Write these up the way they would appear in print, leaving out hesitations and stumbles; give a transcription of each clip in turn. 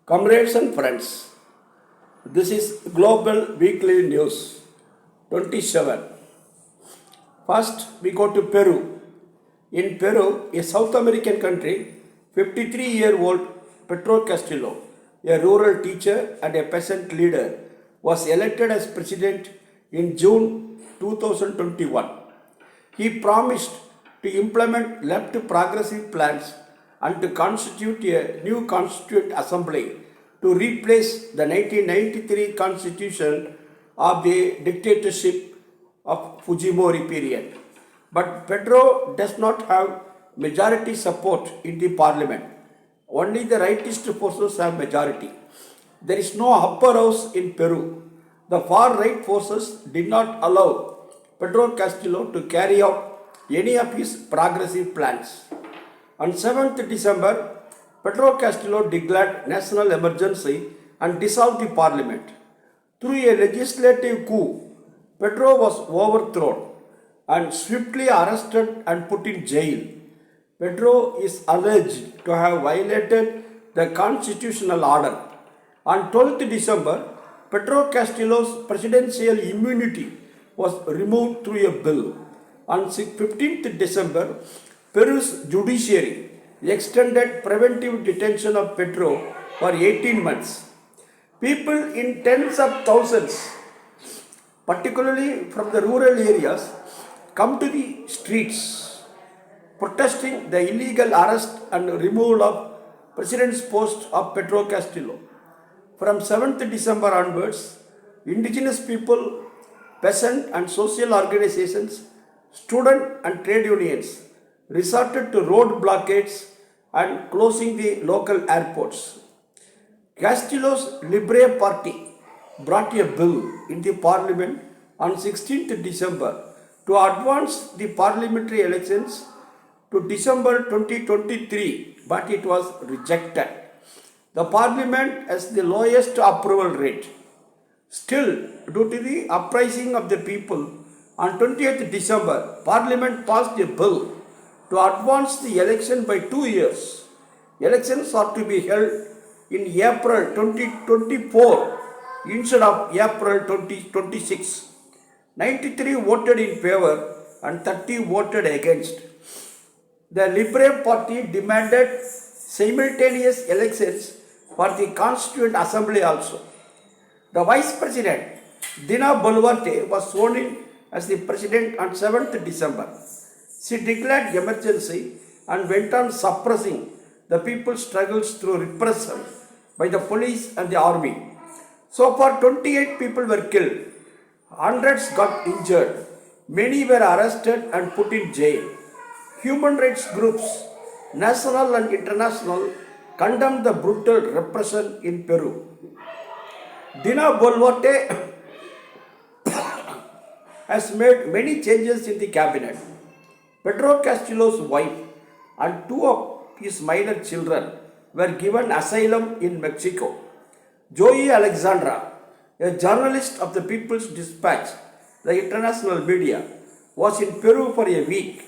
Comrades and friends, this is Global Weekly News 27. First, we go to Peru. In Peru, a South American country, 53-year-old Pedro Castillo, a rural teacher and a peasant leader, was elected as president in June 2021. He promised to implement left progressive plans and to constitute a new constituent assembly to replace the 1993 constitution of the dictatorship of Fujimori period. But Pedro does not have majority support in the parliament. Only the rightist forces have majority. There is no upper house in Peru. The far right forces did not allow Pedro Castillo to carry out any of his progressive plans. On 7th December, Pedro Castillo declared national emergency and dissolved the parliament. Through a legislative coup, Pedro was overthrown and swiftly arrested and put in jail. Pedro is alleged to have violated the constitutional order. On 12th December, Pedro Castillo's presidential immunity was removed through a bill. On 15th December, Peru's judiciary extended preventive detention of Pedro for 18 months. People in tens of thousands, particularly from the rural areas, come to the streets protesting the illegal arrest and removal of President's post of Pedro Castillo. From 7th December onwards, indigenous people, peasant and social organizations, student and trade unions resorted to road blockades and closing the local airports. Castillo's Libre Party brought a bill in the parliament on 16th December to advance the parliamentary elections to December 2023, but it was rejected. The parliament has the lowest approval rate. Still, due to the uprising of the people, on 20th December, Parliament passed a bill to advance the election by 2 years. Elections are to be held in April 2024 instead of April 2026. 93 voted in favor and 30 voted against. The Libre Party demanded simultaneous elections for the Constituent Assembly also. The Vice President, Dina Boluarte, was sworn in as the President on 7th December. She declared emergency and went on suppressing the people's struggles through repression by the police and the army. So far, 28 people were killed, hundreds got injured, many were arrested and put in jail. Human rights groups, national and international, condemned the brutal repression in Peru. Dina Boluarte has made many changes in the cabinet. Pedro Castillo's wife and two of his minor children were given asylum in Mexico. Joey Alexandra, a journalist of the People's Dispatch, the international media, was in Peru for a week,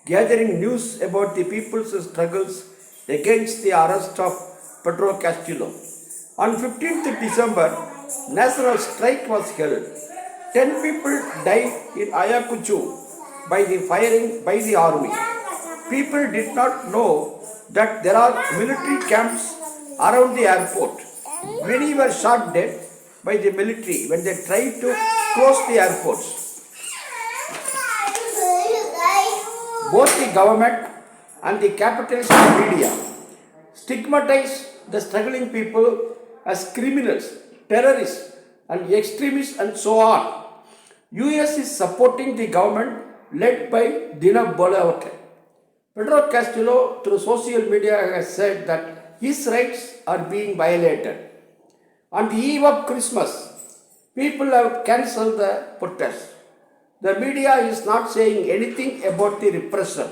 gathering news about the people's struggles against the arrest of Pedro Castillo. On 15th December, national strike was held. 10 people died in Ayacucho by the firing by the army. People did not know that there are military camps around the airport. Many were shot dead by the military when they tried to close the airports. Both the government and the capitalist media stigmatize the struggling people as criminals, terrorists, and extremists and so on. US is supporting the government led by Dina Boluarte. Pedro Castillo, through social media, has said that his rights are being violated. On the eve of Christmas, people have cancelled the protest. The media is not saying anything about the repression.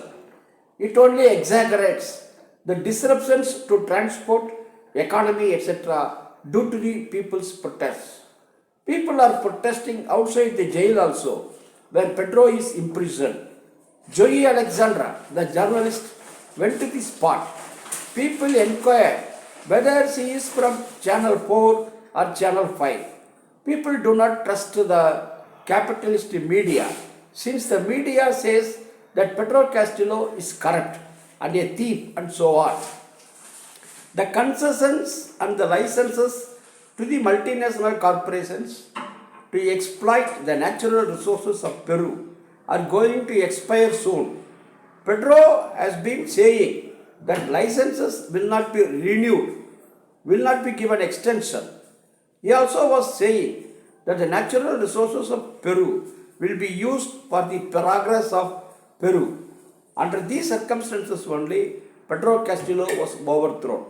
It only exaggerates the disruptions to transport, economy, etc. due to the people's protests. People are protesting outside the jail also, where Pedro is imprisoned. Joey Alexandra, the journalist, went to the spot. People inquired whether she is from Channel 4 or Channel 5. People do not trust the capitalist media since the media says that Pedro Castillo is corrupt and a thief and so on. The concessions and the licenses to the multinational corporations to exploit the natural resources of Peru are going to expire soon. Pedro has been saying that licenses will not be renewed, will not be given extension. He also was saying that the natural resources of Peru will be used for the progress of Peru. Under these circumstances only, Pedro Castillo was overthrown.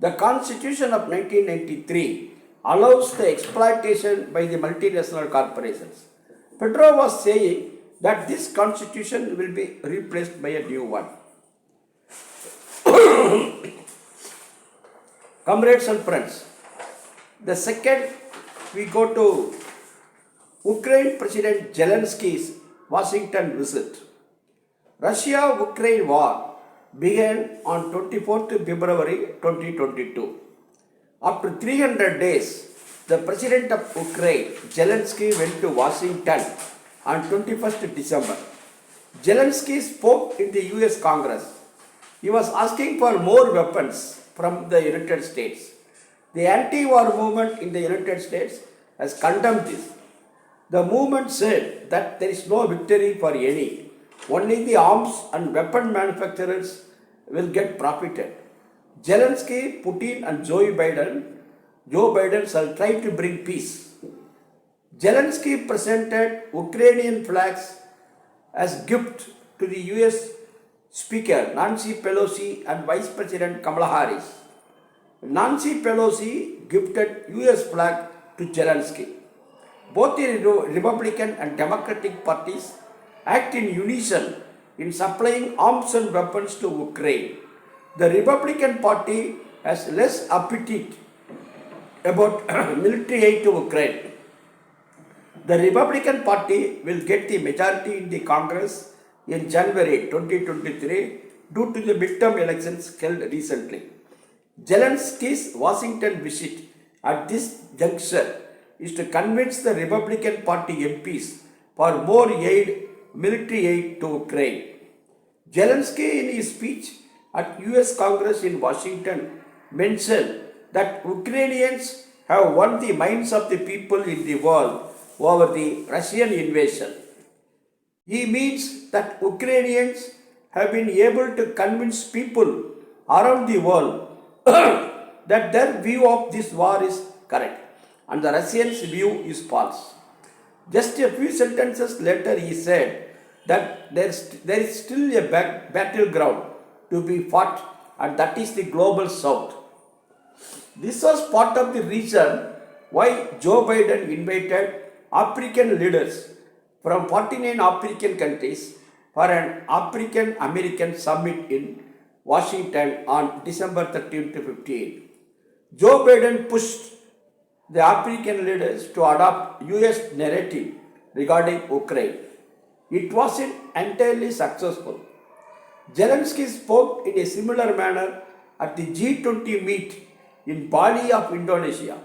The Constitution of 1993 allows the exploitation by the multinational corporations. Pedro was saying that this constitution will be replaced by a new one. Comrades and friends, the second we go to Ukraine President Zelensky's Washington visit. Russia-Ukraine war began on 24th February 2022. After 300 days, the President of Ukraine, Zelensky, went to Washington on 21st December. Zelensky spoke in the US Congress. He was asking for more weapons from the United States. The anti-war movement in the United States has condemned this. The movement said that there is no victory for any. Only the arms and weapon manufacturers will get profited. Zelensky, Putin and Joe Biden shall try to bring peace. Zelensky presented Ukrainian flags as gift to the US Speaker Nancy Pelosi and Vice President Kamala Harris. Nancy Pelosi gifted US flag to Zelensky. Both the Republican and Democratic parties act in unison in supplying arms and weapons to Ukraine. The Republican Party has less appetite about military aid to Ukraine. The Republican Party will get the majority in the Congress in January 2023 due to the midterm elections held recently. Zelensky's Washington visit at this juncture is to convince the Republican Party MPs for more military aid to Ukraine. Zelensky, in his speech at US Congress in Washington, mentioned that Ukrainians have won the minds of the people in the world over the Russian invasion. He means that Ukrainians have been able to convince people around the world that their view of this war is correct and the Russians' view is false. Just a few sentences later, he said that there is still a battleground to be fought, and that is the global south. This was part of the reason why Joe Biden invited African leaders from 49 African countries for an African American summit in Washington on December 13 to 15. Joe Biden pushed the African leaders to adopt US narrative regarding Ukraine. It wasn't entirely successful. Zelensky spoke in a similar manner at the G20 meet in Bali of Indonesia.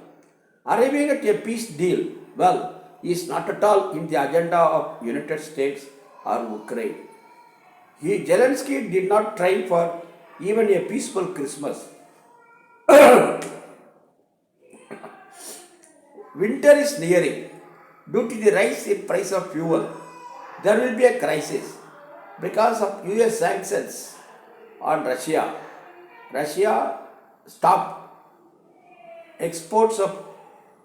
Arriving at a peace deal, is not at all in the agenda of United States or Ukraine. Zelensky did not try for even a peaceful Christmas. Winter is nearing. Due to the rise in price of fuel, there will be a crisis because of US sanctions on Russia. Russia stopped exports of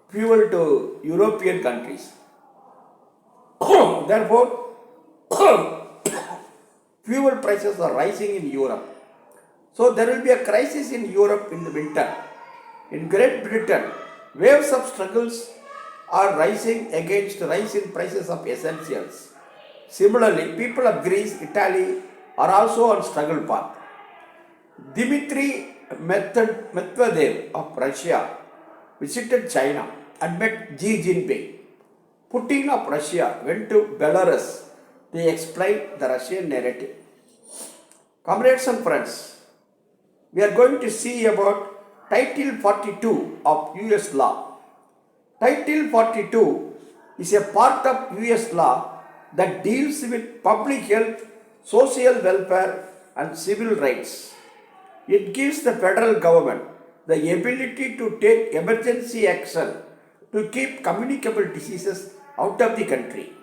fuel to European countries. Therefore, fuel prices are rising in Europe. So there will be a crisis in Europe in the winter. In Great Britain, waves of struggles are rising against rise in prices of essentials. Similarly, people of Greece, Italy are also on struggle path. Dmitry Medvedev of Russia visited China and met Xi Jinping. Putin of Russia went to Belarus to explain the Russian narrative. Comrades and friends, we are going to see about Title 42 of US law. Title 42 is a part of US law that deals with public health, social welfare, and civil rights. It gives the federal government the ability to take emergency action to keep communicable diseases out of the country.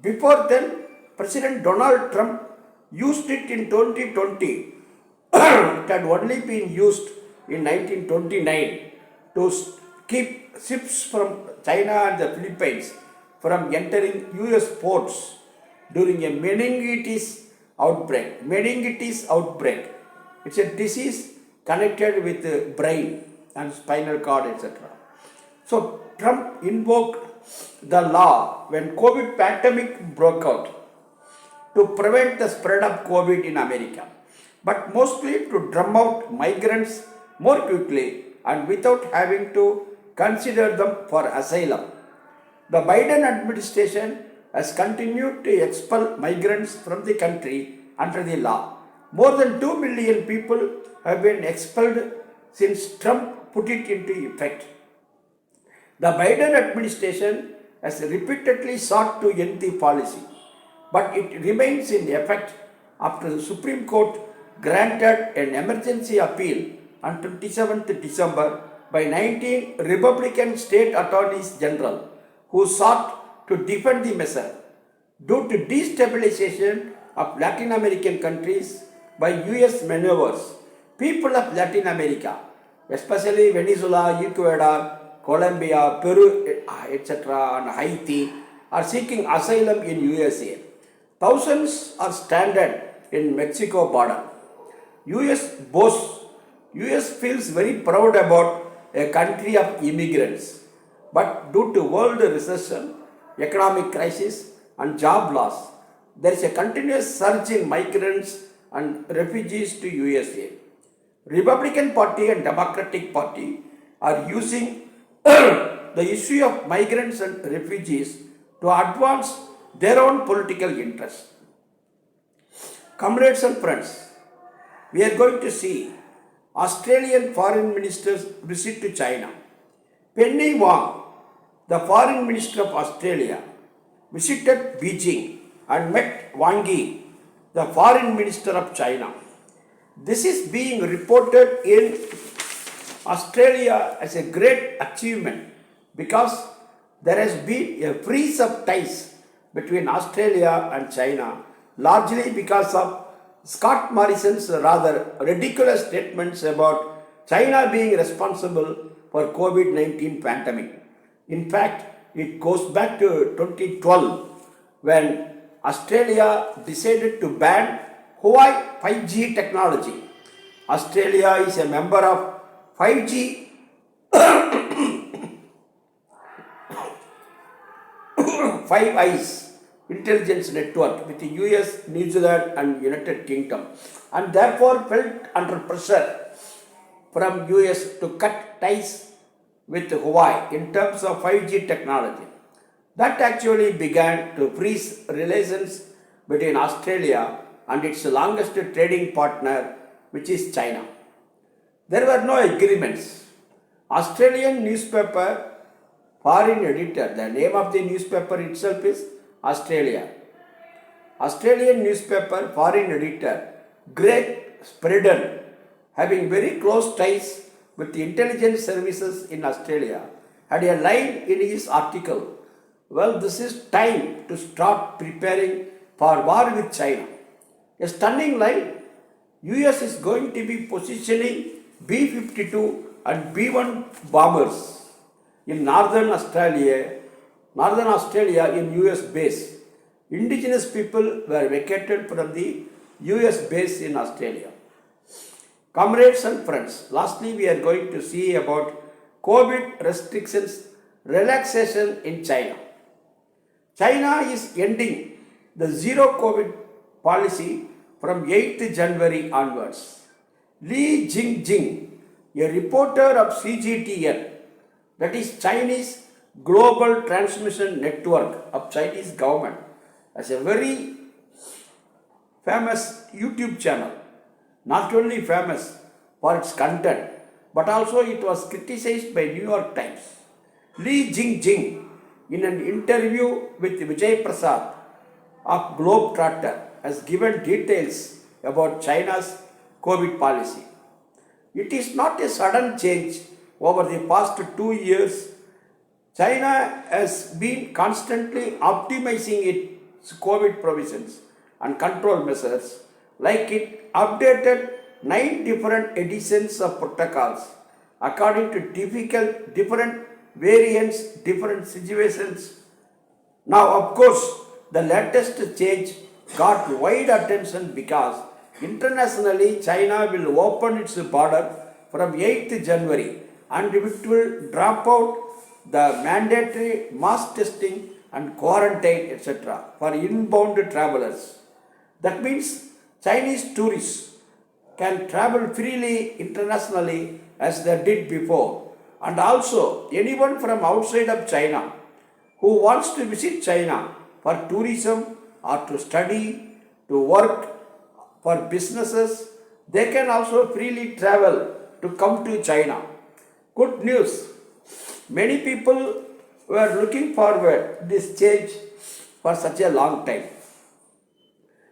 Before then, President Donald Trump used it in 2020. It had only been used in 1929 to keep ships from China and the Philippines from entering US ports during a meningitis outbreak. Meningitis outbreak. It's a disease connected with the brain and spinal cord, etc. So Trump invoked the law when COVID pandemic broke out to prevent the spread of COVID in America, but mostly to drum out migrants more quickly and without having to consider them for asylum. The Biden administration has continued to expel migrants from the country under the law. More than 2 million people have been expelled since Trump put it into effect. The Biden administration has repeatedly sought to end the policy, but it remains in effect after the Supreme Court granted an emergency appeal on 27th December by 19 Republican state attorneys general who sought to defend the measure. Due to destabilization of Latin American countries by US maneuvers, people of Latin America, especially Venezuela, Ecuador, Colombia, Peru, etc., and Haiti, are seeking asylum in USA. Thousands are stranded in Mexico border. US boasts, US feels very proud about a country of immigrants, but due to world recession, economic crisis, and job loss, there is a continuous surge in migrants and refugees to USA. Republican Party and Democratic Party are using the issue of migrants and refugees to advance their own political interests. Comrades and friends, we are going to see Australian foreign minister's visit to China. Penny Wong, the foreign minister of Australia, visited Beijing and met Wang Yi, the foreign minister of China. This is being reported in Australia as a great achievement because there has been a freeze of ties between Australia and China, largely because of Scott Morrison's rather ridiculous statements about China being responsible for COVID-19 pandemic. In fact, it goes back to 2012 when Australia decided to ban Huawei 5G technology. Australia is a member of 5G Five Eyes intelligence network with the US, New Zealand and United Kingdom, and therefore felt under pressure from US to cut ties with Huawei in terms of 5G technology. That actually began to freeze relations between Australia and its longest trading partner, which is China. There were no agreements. Australian newspaper foreign editor, the name of the newspaper itself is Australia. Australian newspaper foreign editor Greg Spreadon, having very close ties with the intelligence services in Australia, had a line in his article, "Well, this is time to start preparing for war with China." A stunning line. US is going to be positioning B-52 and B-1 bombers in Northern Australia in US base. Indigenous people were vacated from the US base in Australia. Comrades and friends, lastly we are going to see about COVID restrictions relaxation in China. China is ending the zero COVID policy from 8th January onwards. Li Jingjing, a reporter of CGTN, that is Chinese Global Transmission Network of Chinese government, has a very famous YouTube channel, not only famous for its content, but also it was criticized by New York Times. Li Jingjing, in an interview with Vijay Prasad of Globetrotter, has given details about China's COVID policy. It is not a sudden change over the past 2 years. China has been constantly optimizing its COVID provisions and control measures, like it updated 9 different editions of protocols according to different variants, different situations. Now, of course, the latest change got wide attention because internationally China will open its border from 8th January and it will drop out the mandatory mass testing and quarantine, etc., for inbound travelers. That means Chinese tourists can travel freely internationally as they did before, and also anyone from outside of China who wants to visit China for tourism or to study, to work, for businesses, they can also freely travel to come to China. Good news. Many people were looking forward to this change for such a long time.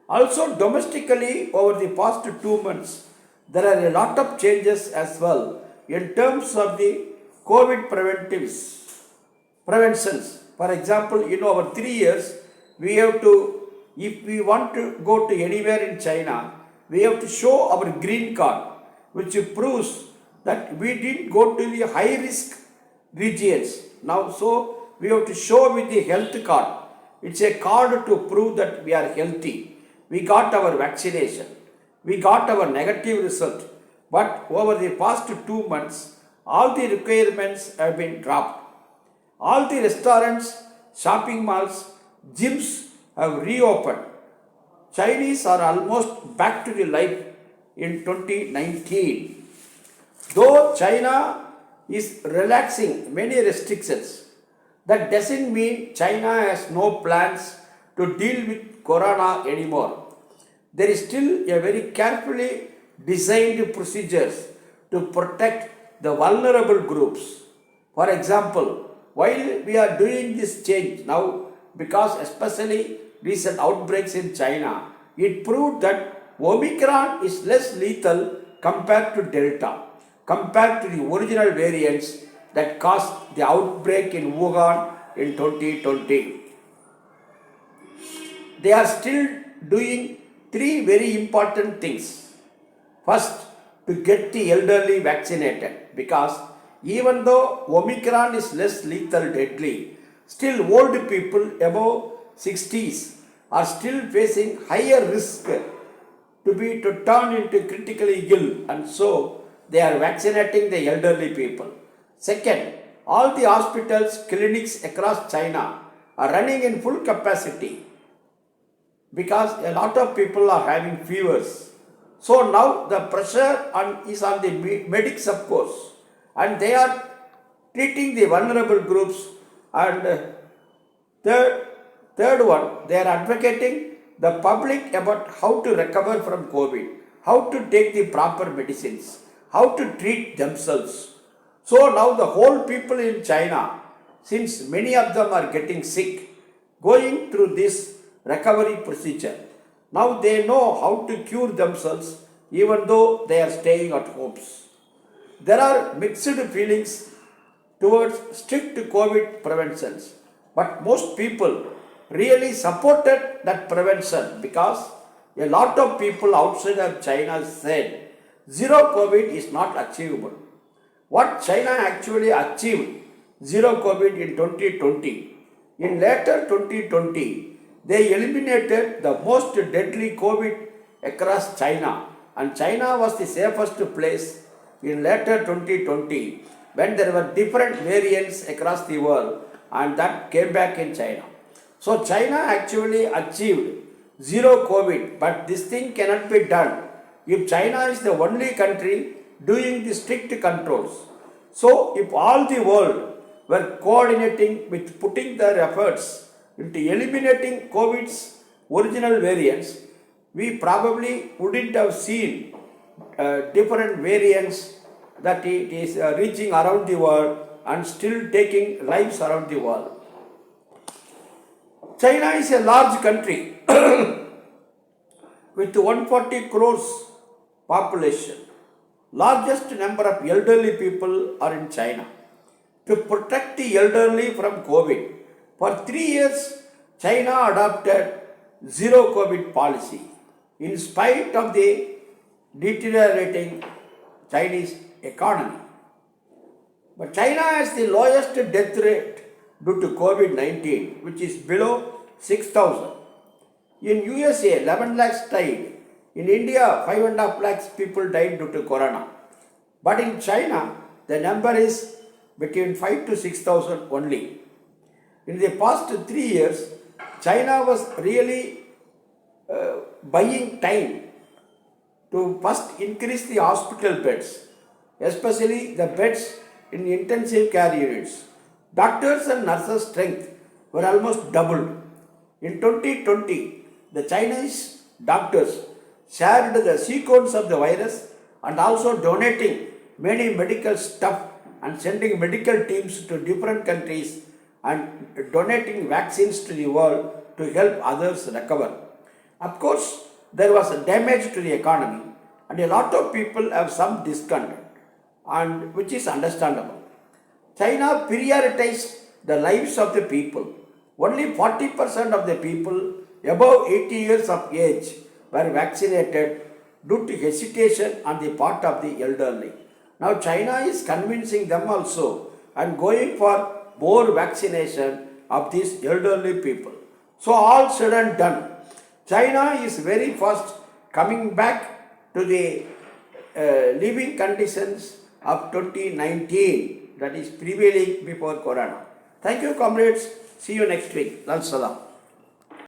Also, domestically, over the past 2 months, there are a lot of changes as well in terms of the COVID preventions. For example, in over 3 years, we have to, if we want to go to anywhere in China, we have to show our green card, which proves that we didn't go to the high risk regions. Now, so we have to show with the health card. It's a card to prove that we are healthy. We got our vaccination. We got our negative result. But over the past 2 months, all the requirements have been dropped. All the restaurants, shopping malls, gyms have reopened. Chinese are almost back to the life in 2019. Though China is relaxing many restrictions, that doesn't mean China has no plans to deal with corona anymore. There is still a very carefully designed procedures to protect the vulnerable groups. For example, while we are doing this change now, because especially recent outbreaks in China, it proved that Omicron is less lethal compared to Delta, compared to the original variants that caused the outbreak in Wuhan in 2020. They are still doing 3 very important things. First, to get the elderly vaccinated, because even though Omicron is less lethal deadly, still old people above 60s are still facing higher risk to turn into critically ill, and so they are vaccinating the elderly people. Second, all the hospitals, clinics across China are running in full capacity because a lot of people are having fevers. So now the pressure is on the medics, of course, and they are treating the vulnerable groups. And third one, they are advocating the public about how to recover from COVID, how to take the proper medicines, how to treat themselves. So now the whole people in China, since many of them are getting sick, going through this recovery procedure, now they know how to cure themselves even though they are staying at homes. There are mixed feelings towards strict COVID preventions, but most people really supported that prevention because a lot of people outside of China said zero COVID is not achievable. What China actually achieved zero COVID in 2020. In later 2020, they eliminated the most deadly COVID across China, and China was the safest place in later 2020 when there were different variants across the world, and that came back in China. So China actually achieved zero COVID, but this thing cannot be done if China is the only country doing the strict controls. So if all the world were coordinating with putting their efforts into eliminating COVID's original variants, we probably wouldn't have seen different variants that it is reaching around the world and still taking lives around the world. China is a large country with 140 crores population. Largest number of elderly people are in China. To protect the elderly from COVID, for 3 years, China adopted zero COVID policy in spite of the deteriorating Chinese economy. But China has the lowest death rate due to COVID-19, which is below 6,000. In USA, 11 lakhs died. In India, 5.5 lakhs people died due to corona. But in China, the number is between 5 to 6,000 only. In the past 3 years, China was really buying time to first increase the hospital beds, especially the beds in intensive care units. Doctors and nurses' strength were almost doubled. In 2020, the Chinese doctors shared the sequence of the virus and also donating many medical stuff and sending medical teams to different countries and donating vaccines to the world to help others recover. Of course, there was a damage to the economy and a lot of people have some discontent, and which is understandable. China prioritized the lives of the people. Only 40% of the people above 80 years of age were vaccinated due to hesitation on the part of the elderly. Now China is convincing them also and going for more vaccination of these elderly people. So all said and done, China is very fast coming back to the living conditions of 2019, that is prevailing before Corona. Thank you, comrades. See you next week. Lal Salam.